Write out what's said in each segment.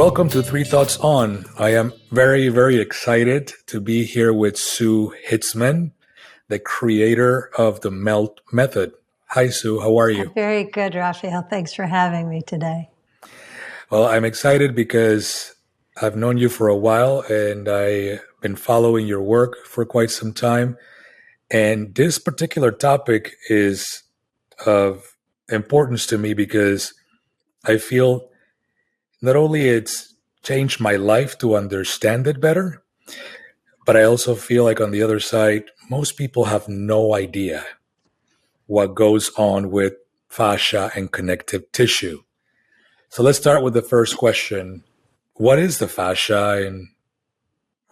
Welcome to Three Thoughts On. I am very, very excited to be here with Sue Hitzman, the creator of the MELT method. Hi, Sue. How are you? Very good, Raphael. Thanks for having me today. Well, I'm excited because I've known you for a while and I've been following your work for quite some time. And this particular topic is of importance to me because I feel not only it's changed my life to understand it better, but I also feel like on the other side, most people have no idea what goes on with fascia and connective tissue. So let's start with the first question. What is the fascia and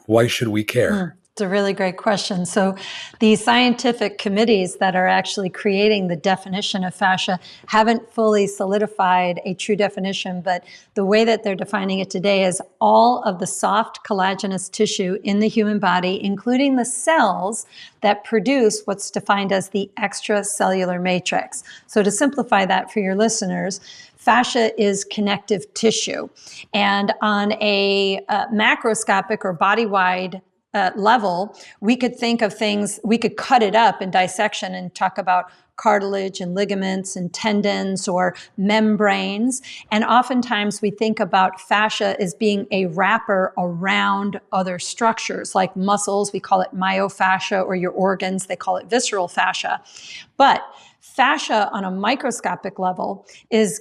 why should we care? It's a really great question. So the scientific committees that are actually creating the definition of fascia haven't fully solidified a true definition, but the way that they're defining it today is all of the soft collagenous tissue in the human body, including the cells that produce what's defined as the extracellular matrix. So to simplify that for your listeners, fascia is connective tissue. And on a macroscopic or body-wide level, we could think of things, we could cut it up in dissection and talk about cartilage and ligaments and tendons or membranes. And oftentimes we think about fascia as being a wrapper around other structures like muscles. We call it myofascia, or your organs, they call it visceral fascia. But fascia on a microscopic level is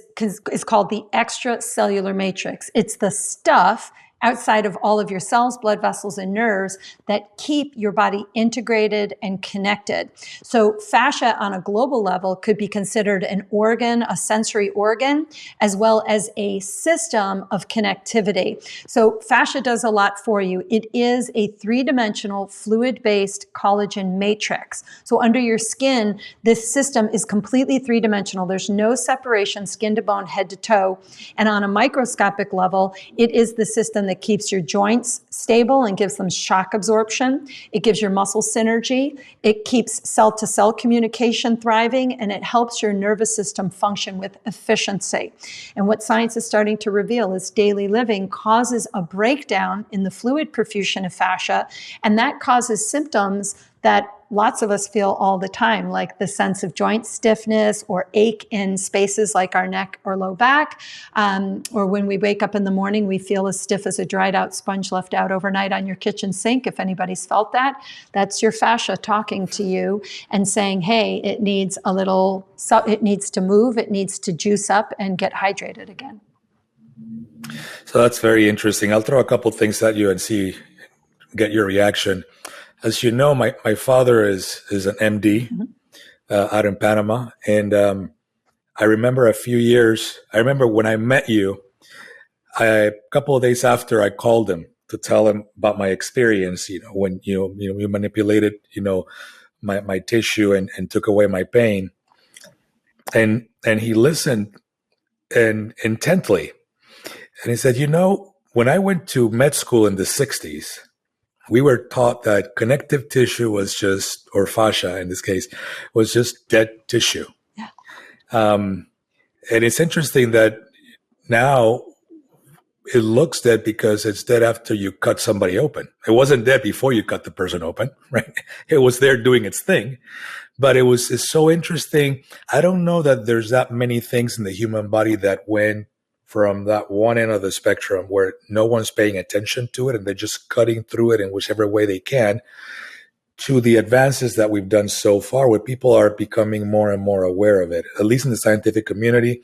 called the extracellular matrix. It's the stuff outside of all of your cells, blood vessels, and nerves that keep your body integrated and connected. So fascia on a global level could be considered an organ, a sensory organ, as well as a system of connectivity. So fascia does a lot for you. It is a three-dimensional fluid-based collagen matrix. So under your skin, this system is completely three-dimensional. There's no separation, skin to bone, head to toe. And on a microscopic level, it is the system that keeps your joints stable and gives them shock absorption. It gives your muscle synergy. It keeps cell-to-cell communication thriving, and it helps your nervous system function with efficiency. And what science is starting to reveal is daily living causes a breakdown in the fluid perfusion of fascia, and that causes symptoms that lots of us feel all the time, like the sense of joint stiffness or ache in spaces like our neck or low back, or when we wake up in the morning, we feel as stiff as a dried out sponge left out overnight on your kitchen sink. If anybody's felt that, that's your fascia talking to you and saying, hey, it needs to move, it needs to juice up and get hydrated again. So that's very interesting. I'll throw a couple things at you and get your reaction. As you know, my father is an MD out in Panama. And I remember I remember when I met you, a couple of days after I called him to tell him about my experience, when, you manipulated, my tissue and took away my pain. And he listened and intently. And he said, when I went to med school in the 60s, we were taught that connective tissue was just, or fascia in this case, was just dead tissue. Yeah. And it's interesting that now it looks dead because it's dead after you cut somebody open. It wasn't dead before you cut the person open, right? It was there doing its thing. But it's so interesting. I don't know that there's that many things in the human body that went from that one end of the spectrum where no one's paying attention to it and they're just cutting through it in whichever way they can, to the advances that we've done so far where people are becoming more and more aware of it. At least in the scientific community,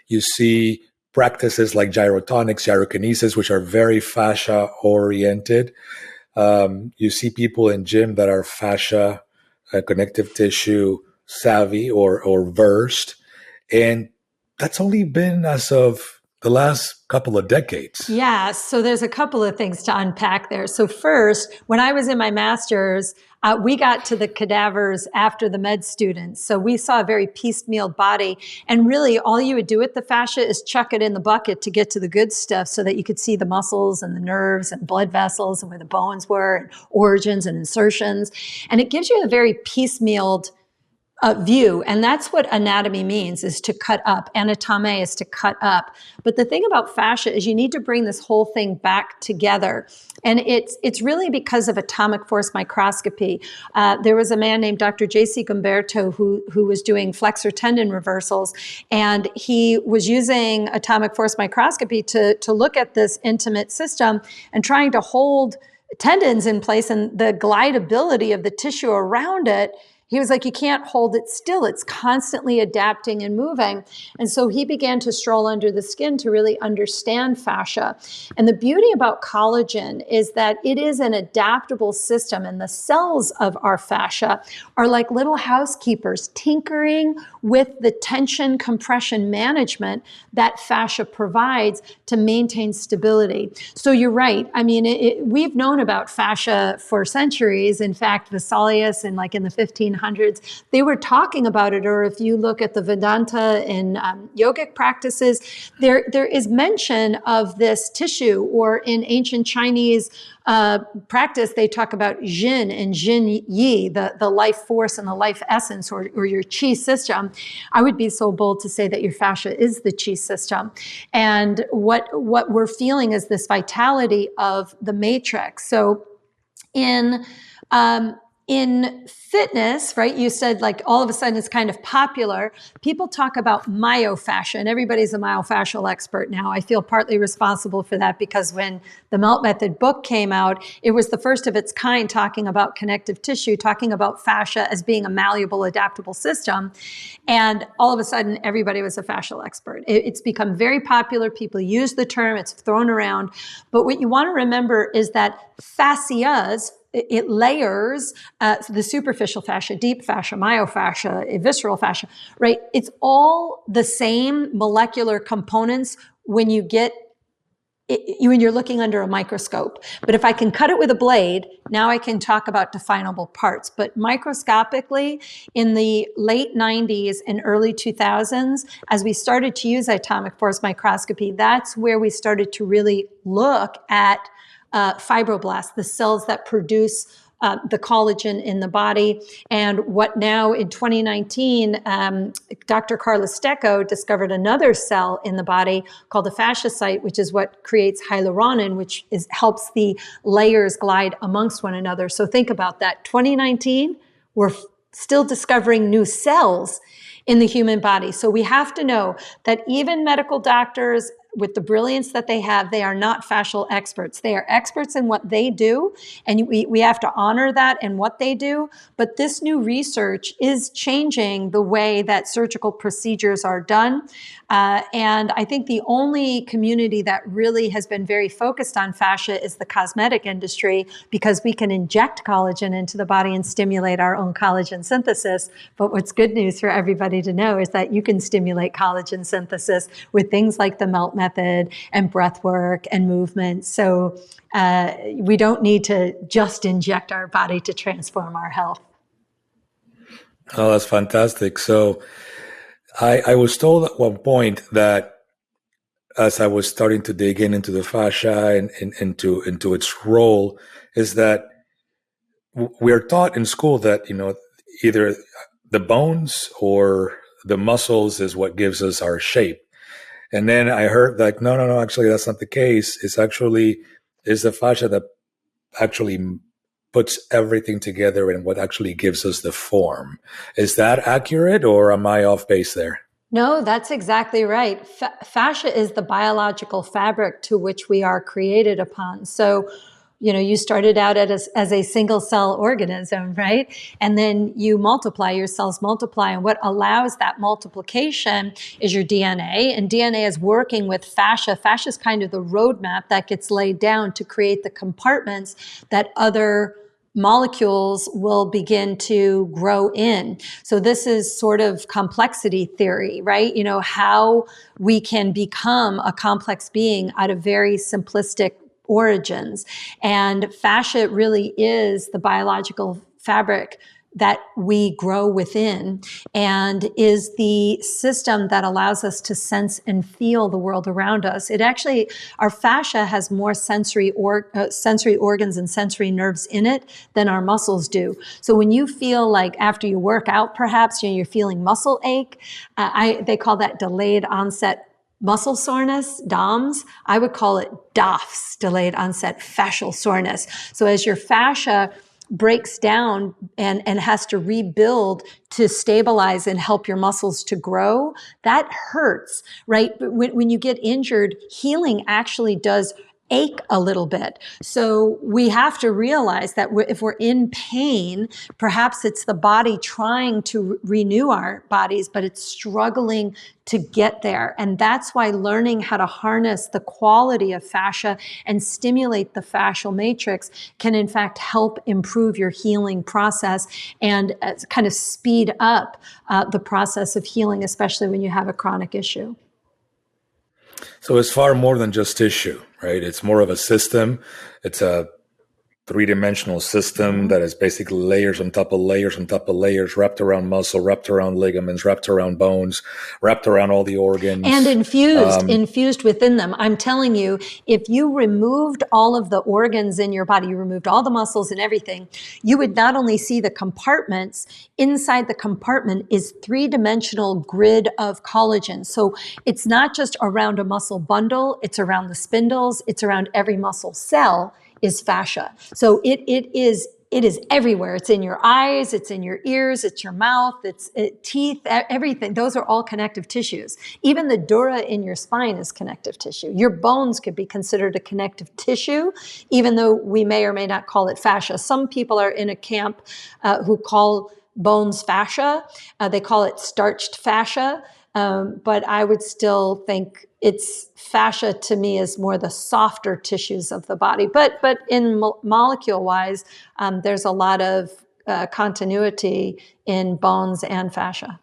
you see practices like gyrotonics, gyrokinesis, which are very fascia oriented. You see people in gym that are fascia, connective tissue savvy or versed. And that's only been as of the last couple of decades. Yeah, so there's a couple of things to unpack there. So first, when I was in my master's, we got to the cadavers after the med students. So we saw a very piecemeal body. And really, all you would do with the fascia is chuck it in the bucket to get to the good stuff so that you could see the muscles and the nerves and blood vessels and where the bones were and origins and insertions. And it gives you a very piecemealed view. And that's what anatomy means, is to cut up. Anatome is to cut up. But the thing about fascia is you need to bring this whole thing back together. And it's really because of atomic force microscopy. There was a man named Dr. J.C. Gumberto who was doing flexor tendon reversals, and he was using atomic force microscopy to look at this intimate system and trying to hold tendons in place and the glidability of the tissue around it. He was like, you can't hold it still. It's constantly adapting and moving. And so he began to stroll under the skin to really understand fascia. And the beauty about collagen is that it is an adaptable system, and the cells of our fascia are like little housekeepers tinkering with the tension compression management that fascia provides to maintain stability. So you're right. I mean, we've known about fascia for centuries. In fact, Vesalius in the 1500s, they were talking about it. Or if you look at the Vedanta and yogic practices, there is mention of this tissue. Or in ancient Chinese practice, they talk about Jin and Jin Yi, the life force and the life essence, or your chi system. I would be so bold to say that your fascia is the chi system. And what we're feeling is this vitality of the matrix. So in fitness, right, you said all of a sudden it's kind of popular. People talk about myofascia, and everybody's a myofascial expert now. I feel partly responsible for that because when the Melt Method book came out, it was the first of its kind talking about connective tissue, talking about fascia as being a malleable, adaptable system. And all of a sudden, everybody was a fascial expert. It's become very popular. People use the term, it's thrown around. But what you want to remember is that fascias, it layers the superficial fascia, deep fascia, myofascia, visceral fascia, right? It's all the same molecular components when you're looking under a microscope. But if I can cut it with a blade, now I can talk about definable parts. But microscopically, in the late 90s and early 2000s, as we started to use atomic force microscopy, that's where we started to really look at fibroblasts, the cells that produce the collagen in the body. And what now in 2019, Dr. Carla Stecco discovered another cell in the body called the fasciocyte, which is what creates hyaluronin, which helps the layers glide amongst one another. So think about that. 2019, we're still discovering new cells in the human body. So we have to know that even medical doctors, with the brilliance that they have, they are not fascial experts. They are experts in what they do, and we have to honor that and what they do. But this new research is changing the way that surgical procedures are done. And I think the only community that really has been very focused on fascia is the cosmetic industry, because we can inject collagen into the body and stimulate our own collagen synthesis. But what's good news for everybody to know is that you can stimulate collagen synthesis with things like the Melt Method and breath work and movement. So we don't need to just inject our body to transform our health. Oh, that's fantastic. So I was told at one point that as I was starting to dig into the fascia and into its role, is that we're taught in school that either the bones or the muscles is what gives us our shape. And then I heard no, actually that's not the case. It's the fascia that actually puts everything together and what actually gives us the form. Is that accurate, or am I off base there? No, that's exactly right. Fascia is the biological fabric to which we are created upon. So, you started out as a single cell organism, right? And then you multiply, your cells multiply. And what allows that multiplication is your DNA. And DNA is working with fascia. Fascia is kind of the roadmap that gets laid down to create the compartments that other molecules will begin to grow in. So this is sort of complexity theory, right? How we can become a complex being out of very simplistic origins. And fascia really is the biological fabric that we grow within, and is the system that allows us to sense and feel the world around us. It actually, our fascia has more sensory organs and sensory nerves in it than our muscles do. So when you feel like after you work out, perhaps you're feeling muscle ache, they call that delayed onset muscle soreness, DOMS. I would call it DOFS, delayed onset fascial soreness. So as your fascia breaks down and has to rebuild to stabilize and help your muscles to grow, that hurts, right? But when you get injured, healing actually does ache a little bit. So we have to realize that if we're in pain, perhaps it's the body trying to renew our bodies, but it's struggling to get there. And that's why learning how to harness the quality of fascia and stimulate the fascial matrix can in fact help improve your healing process and kind of speed up the process of healing, especially when you have a chronic issue. So it's far more than just tissue, right? It's more of a system. It's a three-dimensional system that is basically layers on top of layers on top of layers, wrapped around muscle, wrapped around ligaments, wrapped around bones, wrapped around all the organs. And infused within them. I'm telling you, if you removed all of the organs in your body, you removed all the muscles and everything, you would not only see the compartments, inside the compartment is three-dimensional grid of collagen. So it's not just around a muscle bundle, it's around the spindles, it's around every muscle cell is fascia. So it is everywhere. It's in your eyes, it's in your ears, it's your mouth, it's teeth, everything. Those are all connective tissues. Even the dura in your spine is connective tissue. Your bones could be considered a connective tissue, even though we may or may not call it fascia. Some people are in a camp who call bones fascia. They call it starched fascia. But I would still think it's fascia to me is more the softer tissues of the body. But in molecule wise, there's a lot of continuity in bones and fascia.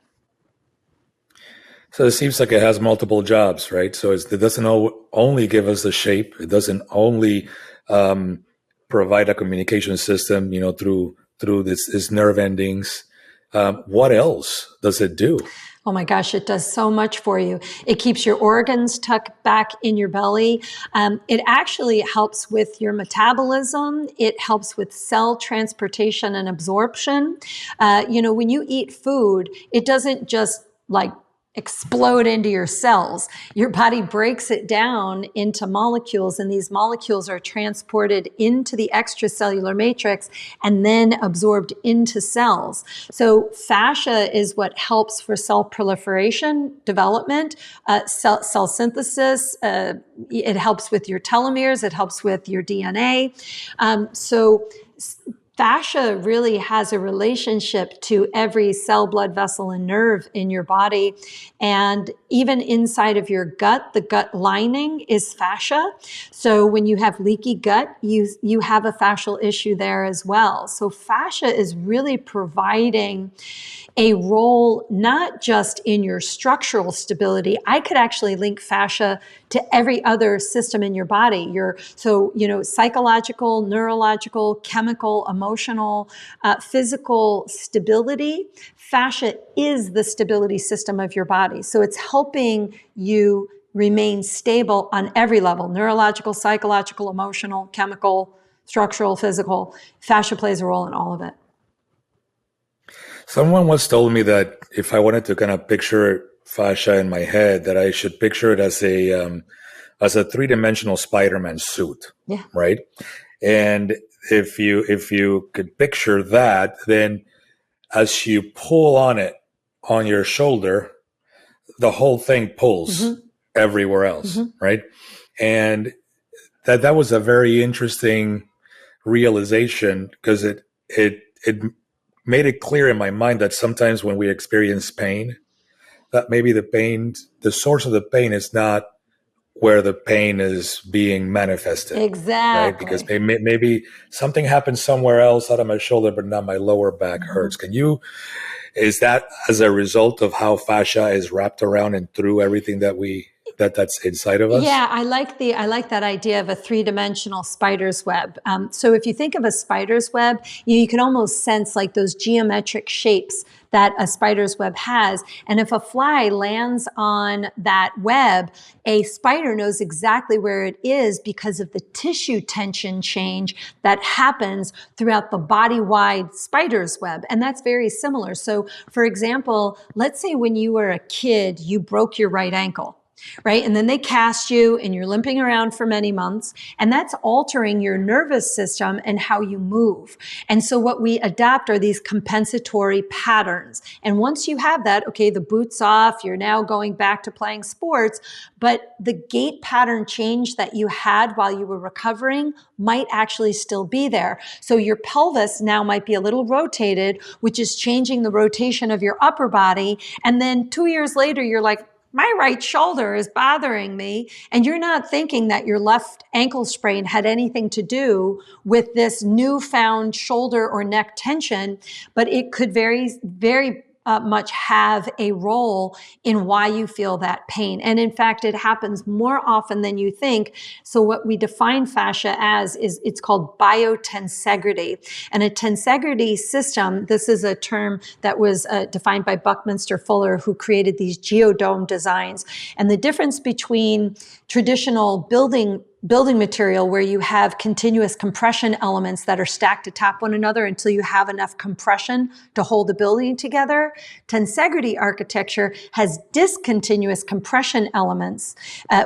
So it seems like it has multiple jobs, right? So it doesn't only give us the shape. It doesn't only provide a communication system, through this nerve endings. What else does it do? Oh my gosh, it does so much for you. It keeps your organs tucked back in your belly. It actually helps with your metabolism. It helps with cell transportation and absorption. When you eat food, it doesn't just like explode into your cells. Your body breaks it down into molecules, and these molecules are transported into the extracellular matrix and then absorbed into cells. So fascia is what helps for cell proliferation, development, cell synthesis. It helps with your telomeres. It helps with your DNA. Fascia really has a relationship to every cell, blood vessel, and nerve in your body. And even inside of your gut, the gut lining is fascia. So when you have leaky gut, you have a fascial issue there as well. So fascia is really providing a role not just in your structural stability. I could actually link fascia to every other system in your body. Psychological, neurological, chemical, emotional, physical stability. Fascia is the stability system of your body. So it's helping you remain stable on every level: neurological, psychological, emotional, chemical, structural, physical. Fascia plays a role in all of it. Someone once told me that if I wanted to kind of picture fascia in my head, that I should picture it as a three-dimensional Spider-Man suit, yeah. Right? And if you could picture that, then as you pull on it on your shoulder, the whole thing pulls everywhere else, right? And that was a very interesting realization, because it made it clear in my mind that sometimes when we experience pain, that maybe the source of the pain is not where the pain is being manifested. Exactly. Right? Because maybe something happens somewhere else out of my shoulder, but now my lower back hurts. Is that as a result of how fascia is wrapped around and through everything that we that's inside of us? Yeah, I like that idea of a three-dimensional spider's web. So if you think of a spider's web, you can almost sense like those geometric shapes that a spider's web has. And if a fly lands on that web, a spider knows exactly where it is because of the tissue tension change that happens throughout the body-wide spider's web. And that's very similar. So for example, let's say when you were a kid, you broke your right ankle. Right. And then they cast you and you're limping around for many months. And that's altering your nervous system and how you move. And so what we adopt are these compensatory patterns. And once you have that, okay, the boot's off, you're now going back to playing sports, but the gait pattern change that you had while you were recovering might actually still be there. So your pelvis now might be a little rotated, which is changing the rotation of your upper body. And then 2 years later, you're like, my right shoulder is bothering me. And you're not thinking that your left ankle sprain had anything to do with this newfound shoulder or neck tension, but it could very much have a role in why you feel that pain. And in fact, it happens more often than you think. So what we define fascia as is it's called biotensegrity. And a tensegrity system, this is a term that was defined by Buckminster Fuller, who created these geodome designs. And the difference between traditional building material where you have continuous compression elements that are stacked atop one another until you have enough compression to hold the building together. Tensegrity architecture has discontinuous compression elements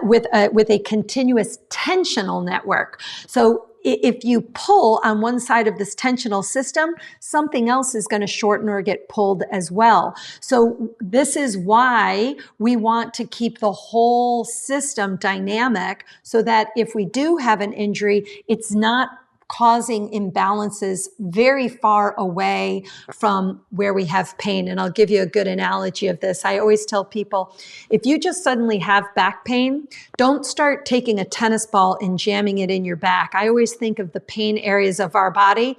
with a continuous tensional network. So if you pull on one side of this tensional system, something else is going to shorten or get pulled as well. So this is why we want to keep the whole system dynamic so that if we do have an injury, it's not causing imbalances very far away from where we have pain. And I'll give you a good analogy of this. I always tell people, if you just suddenly have back pain, don't start taking a tennis ball and jamming it in your back. I always think of the pain areas of our body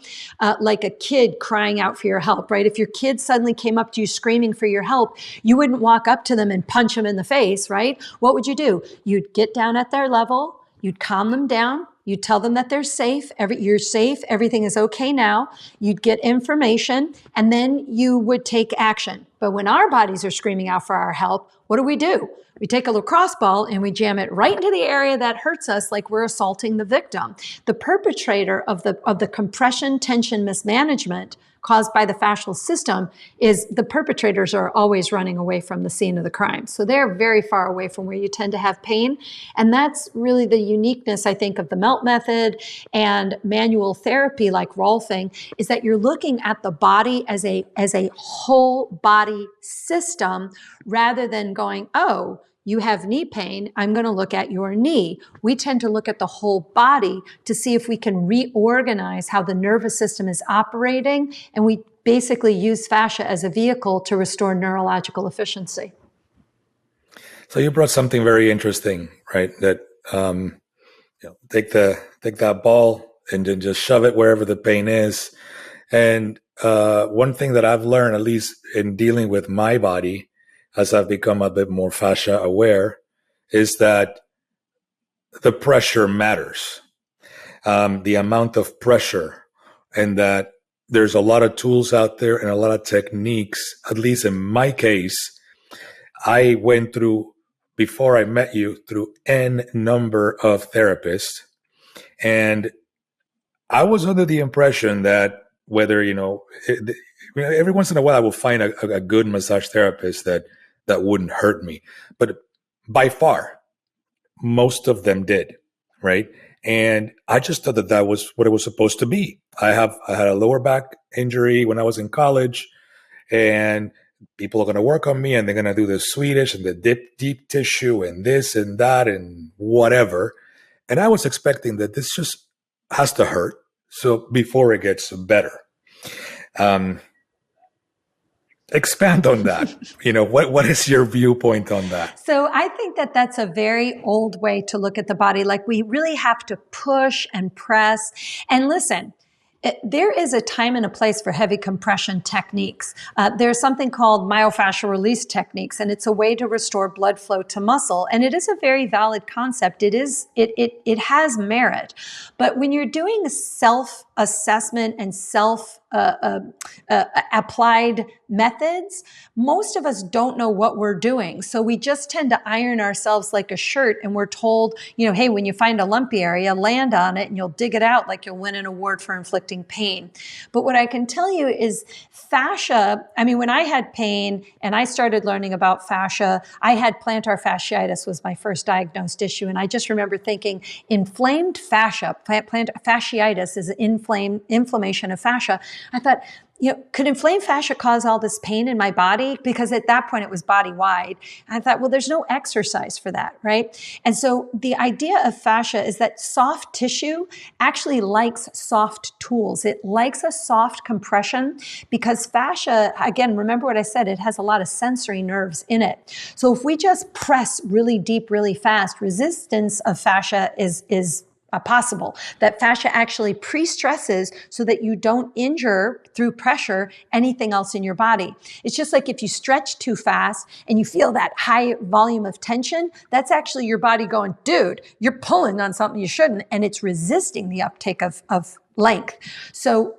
like a kid crying out for your help, right? If your kid suddenly came up to you screaming for your help, you wouldn't walk up to them and punch them in the face, right? What would you do? You'd get down at their level, you'd calm them down, you tell them that they're safe, you're safe, everything is okay now. You'd get information, and then you would take action. But when our bodies are screaming out for our help, what do? We take a lacrosse ball and we jam it right into the area that hurts us like we're assaulting the victim. The perpetrator of the compression tension mismanagement caused by the fascial system is the perpetrators are always running away from the scene of the crime. So they're very far away from where you tend to have pain. And that's really the uniqueness, I think, of the MELT method and manual therapy like Rolfing, is that you're looking at the body as a whole body system rather than going, oh, you have knee pain, I'm going to look at your knee. We tend to look at the whole body to see if we can reorganize how the nervous system is operating, and we basically use fascia as a vehicle to restore neurological efficiency. So you brought something very interesting, right? That take that ball and then just shove it wherever the pain is. And one thing that I've learned, at least in dealing with my body, as I've become a bit more fascia aware, is that the pressure matters. The amount of pressure, and that there's a lot of tools out there and a lot of techniques. At least in my case, I went through, before I met you, through N number of therapists. And I was under the impression that whether, every once in a while I will find a good massage therapist that wouldn't hurt me. But by far, most of them did, right? And I just thought that was what it was supposed to be. I had a lower back injury when I was in college, and people are going to work on me, and they're going to do the Swedish and the deep tissue and this and that and whatever. And I was expecting that this just has to hurt, so before it gets better. Expand on that. What is your viewpoint on that? So I think that that's a very old way to look at the body. Like, we really have to push and press. And listen, There is a time and a place for heavy compression techniques. There's something called myofascial release techniques, and it's a way to restore blood flow to muscle. And it is a very valid concept. It has merit. But when you're doing self-assessment and applied methods, most of us don't know what we're doing. So we just tend to iron ourselves like a shirt, and we're told, hey, when you find a lumpy area, land on it and you'll dig it out like you'll win an award for inflicting pain. But what I can tell you is fascia, when I had pain and I started learning about fascia, I had plantar fasciitis was my first diagnosed issue. And I just remember thinking inflamed fascia, fasciitis is inflammation of fascia. I thought, could inflamed fascia cause all this pain in my body? Because at that point it was body wide. I thought, well, there's no exercise for that, right? And so the idea of fascia is that soft tissue actually likes soft tools. It likes a soft compression because fascia, again, remember what I said, it has a lot of sensory nerves in it. So if we just press really deep, really fast, resistance of fascia is possible. That fascia actually pre-stresses so that you don't injure through pressure anything else in your body. It's just like if you stretch too fast and you feel that high volume of tension, that's actually your body going, dude, you're pulling on something you shouldn't, and it's resisting the uptake of length. So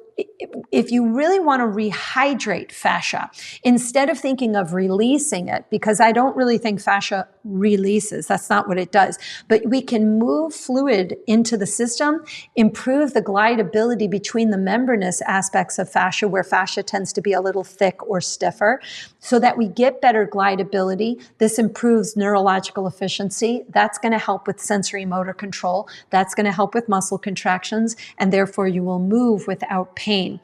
if you really want to rehydrate fascia, instead of thinking of releasing it, because I don't really think fascia releases, that's not what it does, but we can move fluid into the system, improve the glidability between the membranous aspects of fascia, where fascia tends to be a little thick or stiffer, so that we get better glidability. This improves neurological efficiency. That's going to help with sensory motor control. That's going to help with muscle contractions, and therefore you will move without pain.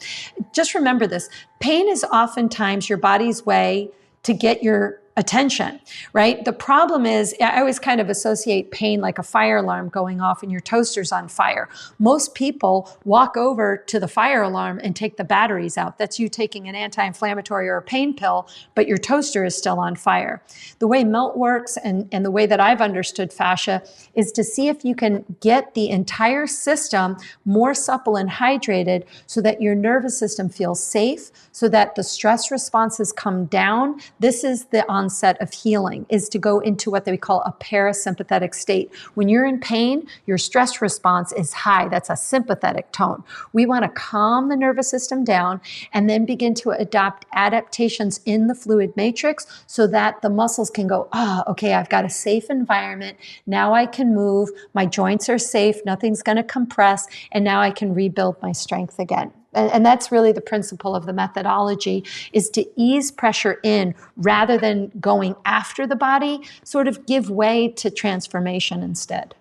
Just remember this. Pain is oftentimes your body's way to get your attention, right? The problem is, I always kind of associate pain like a fire alarm going off and your toaster's on fire. Most people walk over to the fire alarm and take the batteries out. That's you taking an anti-inflammatory or a pain pill, but your toaster is still on fire. The way MELT works and the way that I've understood fascia is to see if you can get the entire system more supple and hydrated so that your nervous system feels safe, so that the stress responses come down. This is the onset of healing, is to go into what they call a parasympathetic state. When you're in pain, your stress response is high. That's a sympathetic tone. We want to calm the nervous system down and then begin to adopt adaptations in the fluid matrix so that the muscles can go, okay, I've got a safe environment. Now I can move. My joints are safe. Nothing's going to compress. And now I can rebuild my strength again. And that's really the principle of the methodology, is to ease pressure in rather than going after the body, sort of give way to transformation instead.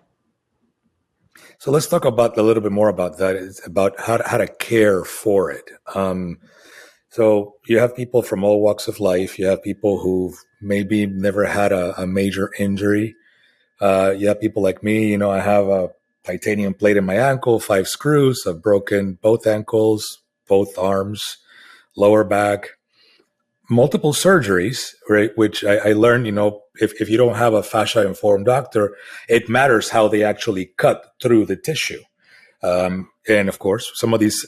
So let's talk about a little bit more about that. It's about how to care for it. So you have people from all walks of life. You have people who've maybe never had a major injury. You have people like me. I have a titanium plate in my ankle, 5 screws. I've broken both ankles, both arms, lower back, multiple surgeries, right? Which I learned, if you don't have a fascia-informed doctor, it matters how they actually cut through the tissue. And of course, some of these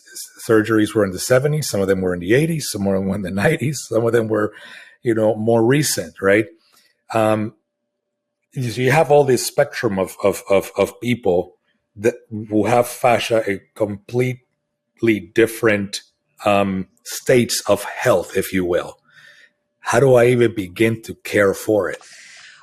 surgeries were in the 70s, some of them were in the 80s, some were in the 90s, some of them were, more recent, right? So you have all this spectrum of people who have fascia in completely different states of health, if you will. How do I even begin to care for it?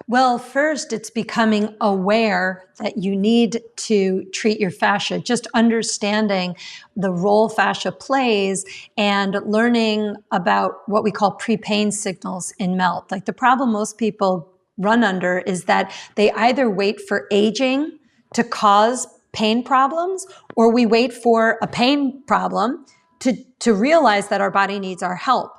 Well, first, it's becoming aware that you need to treat your fascia, just understanding the role fascia plays and learning about what we call pre-pain signals in MELT. Like, the problem most people run under is that they either wait for aging to cause pain problems, or we wait for a pain problem to realize that our body needs our help.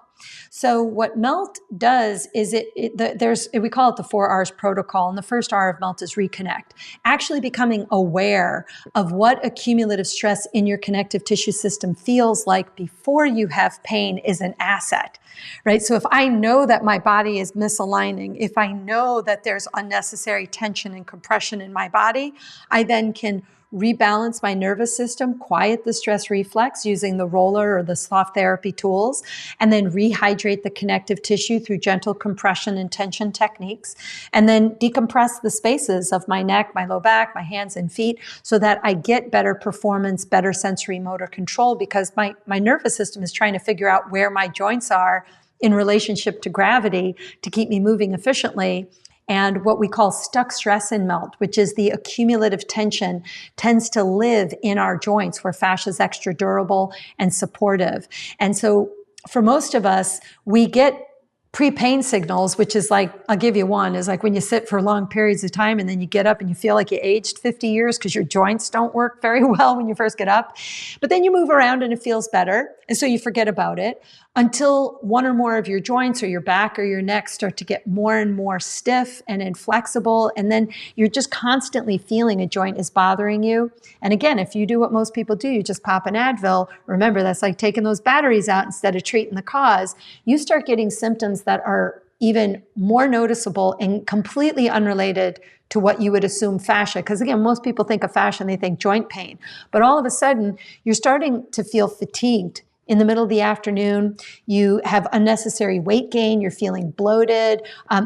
So what MELT does is we call it the 4 R's protocol. And the first R of MELT is reconnect. Actually becoming aware of what accumulative stress in your connective tissue system feels like before you have pain is an asset, right? So if I know that my body is misaligning, if I know that there's unnecessary tension and compression in my body, I then can rebalance my nervous system, quiet the stress reflex using the roller or the soft therapy tools, and then rehydrate the connective tissue through gentle compression and tension techniques, and then decompress the spaces of my neck, my low back, my hands and feet so that I get better performance, better sensory motor control, because my nervous system is trying to figure out where my joints are in relationship to gravity to keep me moving efficiently. And what we call stuck stress and melt, which is the accumulative tension, tends to live in our joints where fascia is extra durable and supportive. And so for most of us, we get pre-pain signals, which is like, I'll give you one, is like when you sit for long periods of time and then you get up and you feel like you aged 50 years because your joints don't work very well when you first get up. But then you move around and it feels better. And so you forget about it until one or more of your joints or your back or your neck start to get more and more stiff and inflexible. And then you're just constantly feeling a joint is bothering you. And again, if you do what most people do, you just pop an Advil. Remember, that's like taking those batteries out instead of treating the cause. You start getting symptoms that are even more noticeable and completely unrelated to what you would assume fascia. Because again, most people think of fascia and they think joint pain. But all of a sudden, you're starting to feel fatigued in the middle of the afternoon. You have unnecessary weight gain. You're feeling bloated.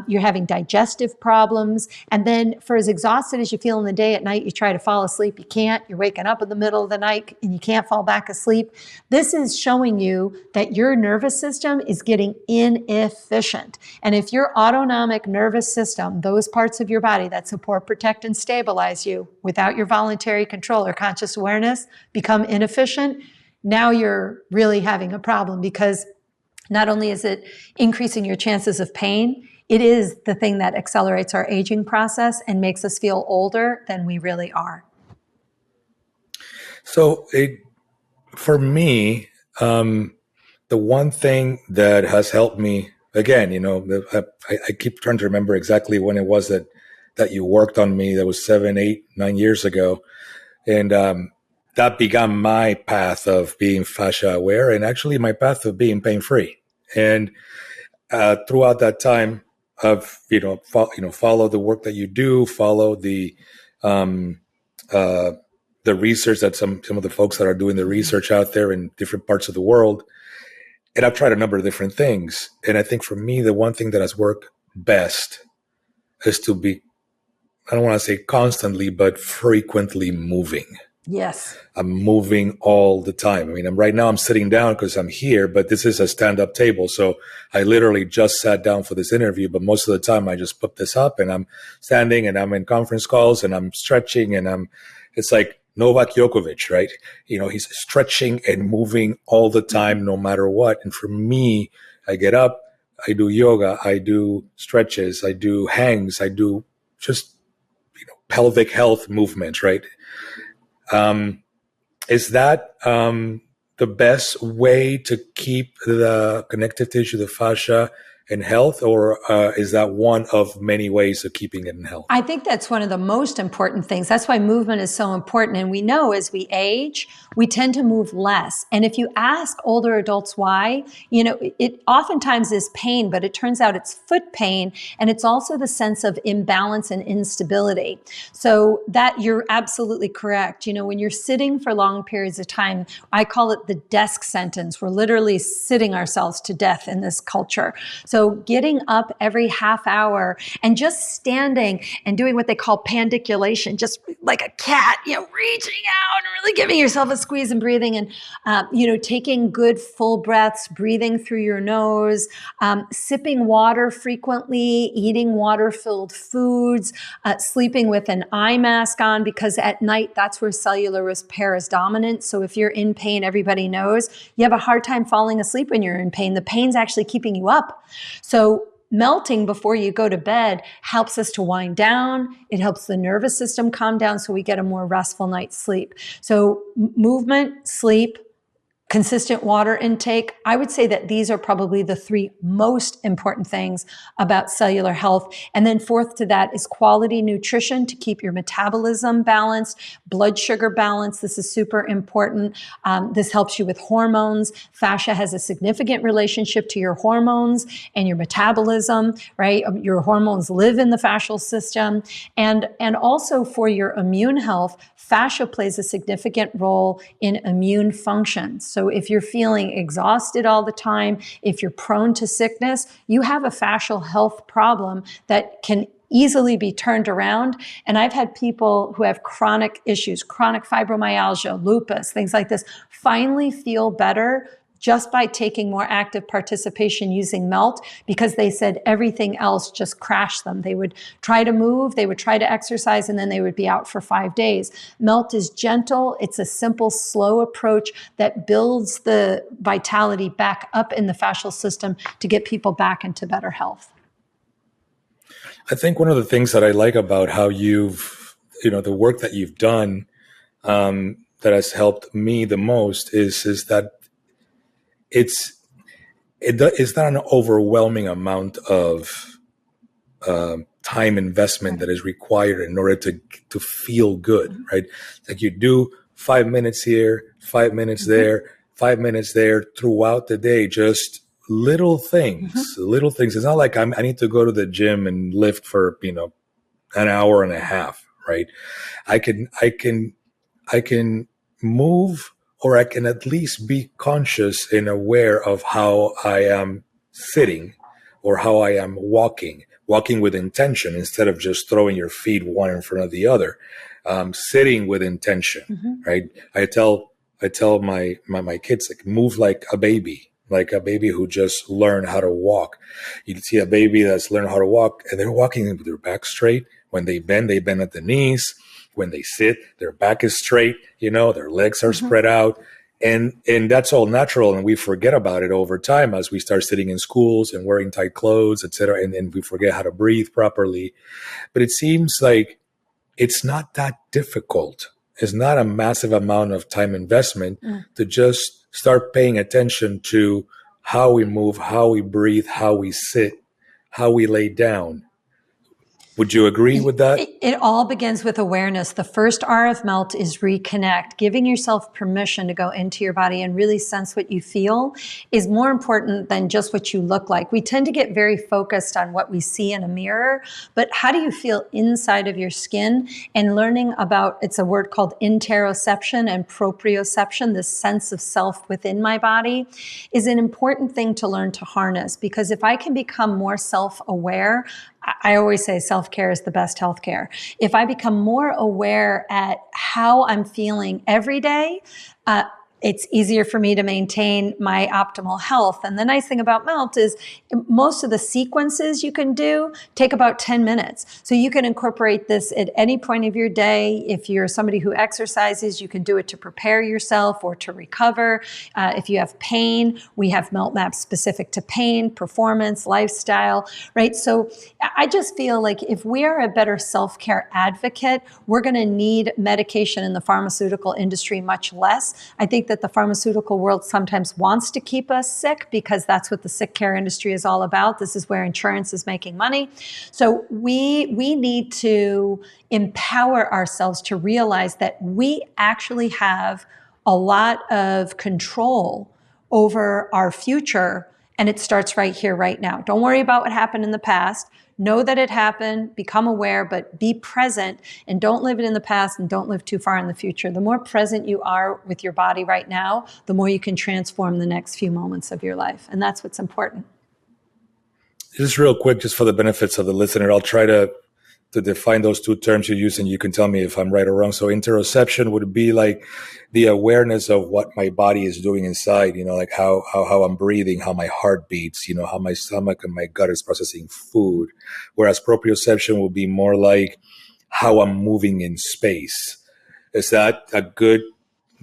You're having digestive problems. And then for as exhausted as you feel in the day, at night, you try to fall asleep. You can't. You're waking up in the middle of the night and you can't fall back asleep. This is showing you that your nervous system is getting inefficient. And if your autonomic nervous system, those parts of your body that support, protect, and stabilize you without your voluntary control or conscious awareness, become inefficient, now you're really having a problem, because not only is it increasing your chances of pain, it is the thing that accelerates our aging process and makes us feel older than we really are. So for me, the one thing that has helped me, again, I keep trying to remember exactly when it was that you worked on me. That was 7, 8, 9 years ago. And that began my path of being fascia aware and actually my path of being pain-free. And throughout that time, I've follow the work that you do, follow the research that some of the folks that are doing the research out there in different parts of the world. And I've tried a number of different things. And I think for me, the one thing that has worked best is to be, I don't want to say constantly, but frequently moving. Yes. I'm moving all the time. I mean, right now I'm sitting down because I'm here, but this is a stand-up table. So I literally just sat down for this interview, but most of the time I just put this up and I'm standing and I'm in conference calls and I'm stretching and it's like Novak Djokovic, right? He's stretching and moving all the time, no matter what. And for me, I get up, I do yoga, I do stretches, I do hangs, I do just, pelvic health movements, right? Is that the best way to keep the connective tissue, the fascia, in health, or is that one of many ways of keeping it in health? I think that's one of the most important things. That's why movement is so important. And we know as we age, we tend to move less. And if you ask older adults why, it oftentimes is pain, but it turns out it's foot pain. And it's also the sense of imbalance and instability. So that you're absolutely correct. When you're sitting for long periods of time, I call it the desk sentence. We're literally sitting ourselves to death in this culture. So getting up every half hour and just standing and doing what they call pandiculation, just like a cat, reaching out and really giving yourself a squeeze and breathing and, taking good full breaths, breathing through your nose, sipping water frequently, eating water-filled foods, sleeping with an eye mask on, because at night, that's where cellular repair is dominant. So if you're in pain, everybody knows you have a hard time falling asleep when you're in pain. The pain's actually keeping you up. So melting before you go to bed helps us to wind down. It helps the nervous system calm down so we get a more restful night's sleep. So movement, sleep, consistent water intake. I would say that these are probably the three most important things about cellular health. And then fourth to that is quality nutrition to keep your metabolism balanced, blood sugar balance. This is super important. This helps you with hormones. Fascia has a significant relationship to your hormones and your metabolism, right? Your hormones live in the fascial system. And also for your immune health, fascia plays a significant role in immune function. So if you're feeling exhausted all the time, if you're prone to sickness, you have a fascial health problem that can easily be turned around. And I've had people who have chronic issues, chronic fibromyalgia, lupus, things like this, finally feel better just by taking more active participation using MELT, because they said everything else just crashed them. They would try to move, they would try to exercise, and then they would be out for 5 days. MELT is gentle. It's a simple, slow approach that builds the vitality back up in the fascial system to get people back into better health. I think one of the things that I like about how you've, the work that you've done that has helped me the most is that it's not an overwhelming amount of time investment that is required in order to feel good, right? Like you do 5 minutes here, 5 minutes there, 5 minutes there throughout the day, just little things. It's not like I need to go to the gym and lift for, an hour and a half, right? I can move, or I can at least be conscious and aware of how I am sitting or how I am walking with intention instead of just throwing your feet one in front of the other. Sitting with intention, right? I tell my kids, like, move like a baby who just learned how to walk. You see a baby that's learned how to walk, and they're walking with their back straight. When they bend at the knees. When they sit, their back is straight, their legs are spread out. And that's all natural. And we forget about it over time as we start sitting in schools and wearing tight clothes, et cetera. And we forget how to breathe properly. But it seems like it's not that difficult. It's not a massive amount of time investment to just start paying attention to how we move, how we breathe, how we sit, how we lay down. Would you agree with that? It all begins with awareness. The first R of MELT is reconnect. Giving yourself permission to go into your body and really sense what you feel is more important than just what you look like. We tend to get very focused on what we see in a mirror, but how do you feel inside of your skin? And learning about, it's a word called interoception and proprioception, this sense of self within my body, is an important thing to learn to harness. Because if I can become more self-aware, I always say self-care is the best healthcare. If I become more aware at how I'm feeling every day, it's easier for me to maintain my optimal health. And the nice thing about MELT is most of the sequences you can do take about 10 minutes. So you can incorporate this at any point of your day. If you're somebody who exercises, you can do it to prepare yourself or to recover. If you have pain, we have MELT maps specific to pain, performance, lifestyle, right? So I just feel like if we are a better self-care advocate, we're going to need medication in the pharmaceutical industry much less. I think that the pharmaceutical world sometimes wants to keep us sick because that's what the sick care industry is all about. This is where insurance is making money. So we need to empower ourselves to realize that we actually have a lot of control over our future, and it starts right here, right now. Don't worry about what happened in the past. Know that it happened, become aware, but be present, and don't live it in the past and don't live too far in the future. The more present you are with your body right now, the more you can transform the next few moments of your life. And that's what's important. Just real quick, just for the benefits of the listener, I'll try to define those two terms you use, and you can tell me if I'm right or wrong. So interoception would be like the awareness of what my body is doing inside, like how I'm breathing, how my heart beats, how my stomach and my gut is processing food. Whereas proprioception would be more like how I'm moving in space. Is that a good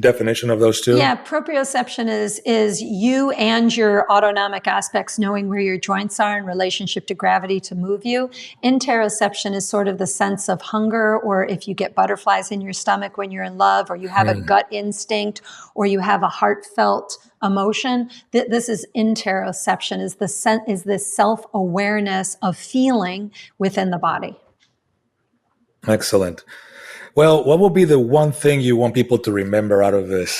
definition of those two? Yeah, proprioception is you and your autonomic aspects knowing where your joints are in relationship to gravity to move you. Interoception is sort of the sense of hunger, or if you get butterflies in your stomach when you're in love, or you have a gut instinct, or you have a heartfelt emotion. This is interoception, is this self-awareness of feeling within the body. Excellent. Well, what will be the one thing you want people to remember out of this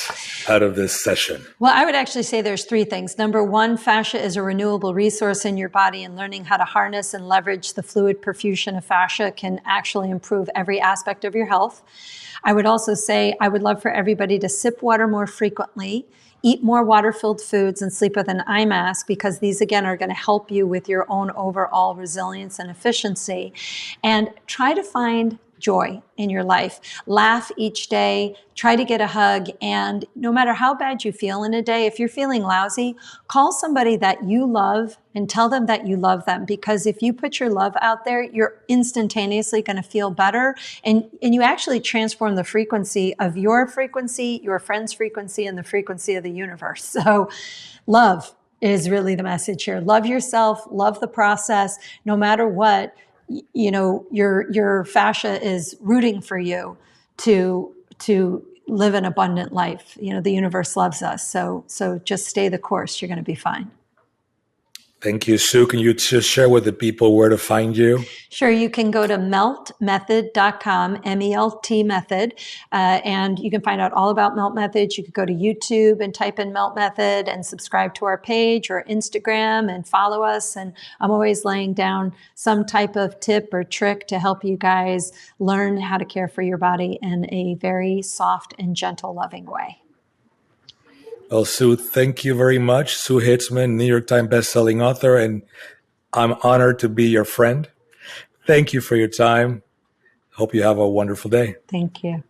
session? Well, I would actually say there's three things. Number one, fascia is a renewable resource in your body, and learning how to harness and leverage the fluid perfusion of fascia can actually improve every aspect of your health. I would also say I would love for everybody to sip water more frequently, eat more water-filled foods, and sleep with an eye mask, because these, again, are going to help you with your own overall resilience and efficiency. And try to find joy in your life. Laugh each day, try to get a hug, and no matter how bad you feel in a day, if you're feeling lousy, call somebody that you love and tell them that you love them, because if you put your love out there, you're instantaneously going to feel better, and you actually transform the frequency of your frequency, your friend's frequency, and the frequency of the universe. So love is really the message here. Love yourself, love the process, no matter what. You know, your fascia is rooting for you to live an abundant life. You know, the universe loves us. So just stay the course. You're going to be fine. Thank you, Sue. Can you just share with the people where to find you? Sure. You can go to meltmethod.com, MELT method, and you can find out all about Melt Methods. You could go to YouTube and type in Melt Method and subscribe to our page, or Instagram and follow us. And I'm always laying down some type of tip or trick to help you guys learn how to care for your body in a very soft and gentle, loving way. Well, Sue, thank you very much. Sue Hitzman, New York Times bestselling author, and I'm honored to be your friend. Thank you for your time. Hope you have a wonderful day. Thank you.